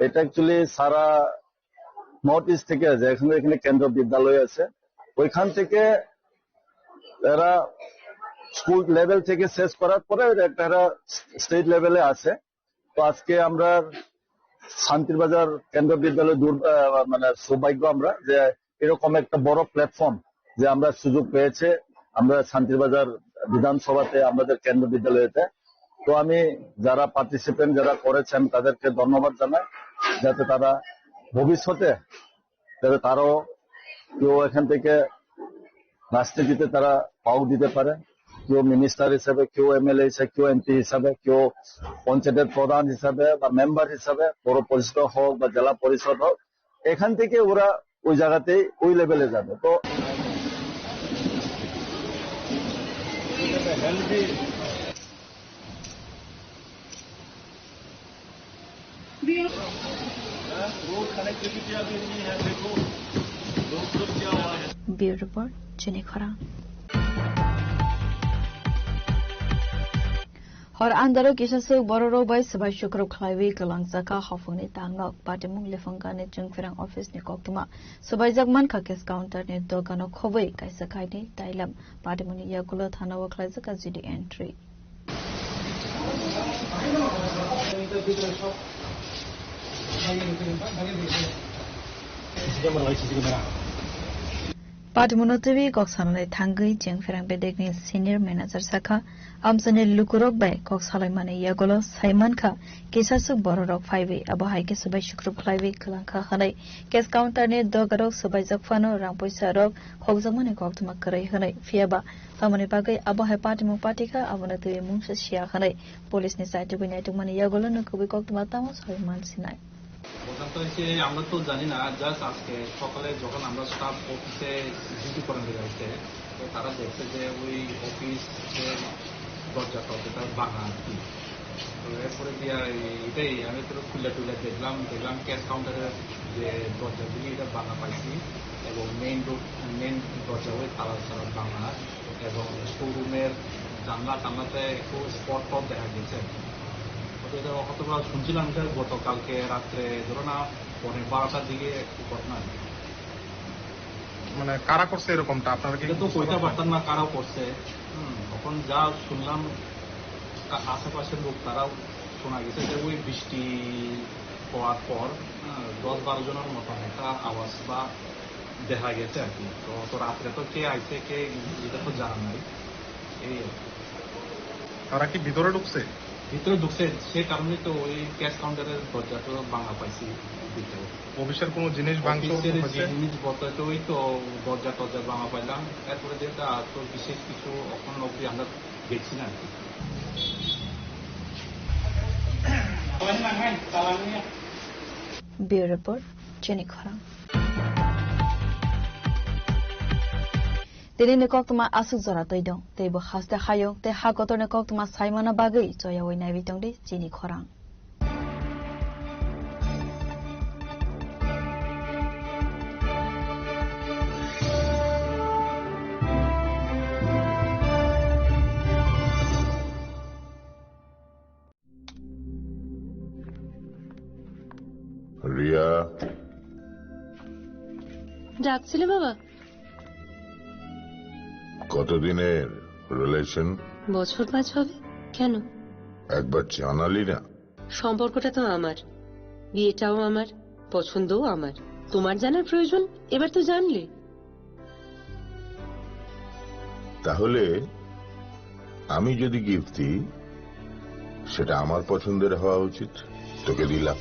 এটা actually সারা north east থেকে আছে, এখানে কেন্দ্র বিদ্যালয় আছে, ওইখান থেকে এরা স্কুল লেভেল থেকে শেষ করার পরে একটা স্টেট লেভেলে আছে। তো আজকে আমরা শান্তির বাজার কেন্দ্র বিদ্যালয় সৌভাগ্য আমরা যে এরকম একটা বড় প্ল্যাটফর্ম যে আমরা সুযোগ পেয়েছে আমরা শান্তির বাজার বিধানসভাতে আমাদের কেন্দ্র বিদ্যালয়তে। তো আমি যারা পার্টিসিপেন্ট যারা করেছেন তাদেরকে ধন্যবাদ জানাই, যাতে তারা ভবিষ্যতে যাতে তারাও কেউ এখান থেকে রাজনীতিতে তারা পাও দিতে পারে, কেউ মিনিস্টার হিসাবে, কেউ এমএলএ হিসাবে, কেউ এমপি হিসাবে, কেউ পঞ্চায়েতের প্রধান হিসাবে বা মেম্বার হিসাবে, পৌর পরিষদ হোক বা জেলা পরিষদ হোক, এখান থেকে ওরা ওই জায়গাতে ওই লেভেলে যাবে। তো ब्यूरो रिपोर्ट जिनी खरा हर आंदारो किसासु बररो बाय सबाय शुक्र खलाइवी गलांगजाका हाफुनि तांगक पाटिमुं लेफंगानि जोंफेरां ऑफिस नि कोक्तमा सबाय जगमान का केस काउंटर नि दोगानो खबै कायसा खायनि ताइलाम पाटिमुनि यागुलो थानाव खलाइजाका जिडि एंट्री पाटिमुनोतवी कक्सालय थांगै जोंफेरां बेदेगनि सिनियर मैनेजर साखा आमसने लुकुरक बाय कक्सालय माने यागुलो साइमानखा केसासु बररक फाइवे अबहाय के सबाय शुक्र खलाइवे खलांखा हनै केस काउंटर ने दोगरक सबाय जगफानो रां पैसा रक खगजमने कक्तमा करै हनै फियाबा सामने बागै अबहाय पाटिमु पाटिका अबनोतवी मुंसे सिया हनै पुलिस नि साइटे बिनाय तुमाने यागुलो नकुबि कक्तमा तामो साइमान सिनाय আমরা তো জানি না, জাস্ট আজকে সকালে যখন আমরা স্টাফ অফিসে ডিউটি করেন গেছে তো তারা দেখছে যে ওই অফিসের দরজাটা ওটা ভাঙা আর কি। তো এরপরে দিয়ে এটাই আমি তো খুলে টুলে দেখলাম ক্যাশ কাউন্টারের যে দরজাগুলি এটা ভাঙা পাইছি এবং মেইন দরজা ওই তালা ছাড়া ভাঙা এবং শোরুমের জানলা টানলাতে একটু স্পট টপ দেখা গেছে। হয়তো শুনছিলাম যে গতকালকে রাত্রে ধরো না 12টার দিকে ঘটনা। মানে কারা করছে এরকমটা আপনারা কি তো কইতে পারতাম না কারাও করছে। তখন যা শুনলাম আশেপাশের লোক তারাও শোনা গেছে যে ওই বৃষ্টি হওয়ার পর 10-12 জনের মতন একটা আওয়াজ বা দেখা গেছে আর কি। তো রাত্রে তো কে আইছে কে এটা তো জানা নাই। এই তারা কি ভিতরে ঢুকছে? ভিতরে ঢুকছে, সে কারণে তো ওই ক্যাশ কাউন্টারের দরজা তো ভাঙা পাইছি। অফিসের কোনো জিনিস জিনিস বলতে তো ওই তো দরজা ভাঙা পাইলাম। এরপরে যেটা তো বিশেষ কিছু এখন অব্দি আমরা দেখছি না আর কি। ब्यूरो रिपोर्ट जेनी खरा दिनै कक्तमा आसु जरा तै दं तेबो हास्ते हायो ते हागतरने कक्तमा साइमाना बागै जया वइ नायबि दं दे जेनी खरा রিয়া ডাকছিলে বাবা? কতদিনের রিলেশন? বছর 5 হবে। কেন? একবার জানালি না? সম্পর্কটা তো আমার, বিয়েটাও আমার, পছন্দও আমার। তোমার জানার প্রয়োজন এবার তো জানলে। তাহলে আমি যদি গিফট দিই সেটা আমার পছন্দের হওয়া উচিত। তোকে দিলাম,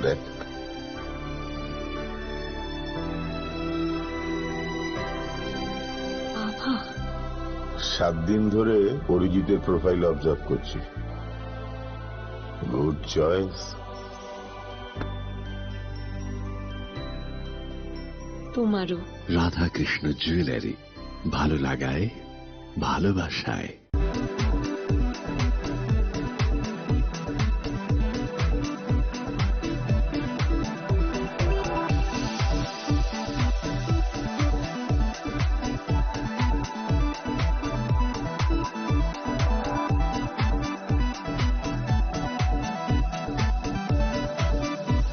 দেখ। 7 দিন ধরে অরিজিতের প্রোফাইল অবজার্ভ করছি। Good choice. তোমারও। রাধাকৃষ্ণ জুয়েলারি, ভালো লাগায় ভালোবাসায়।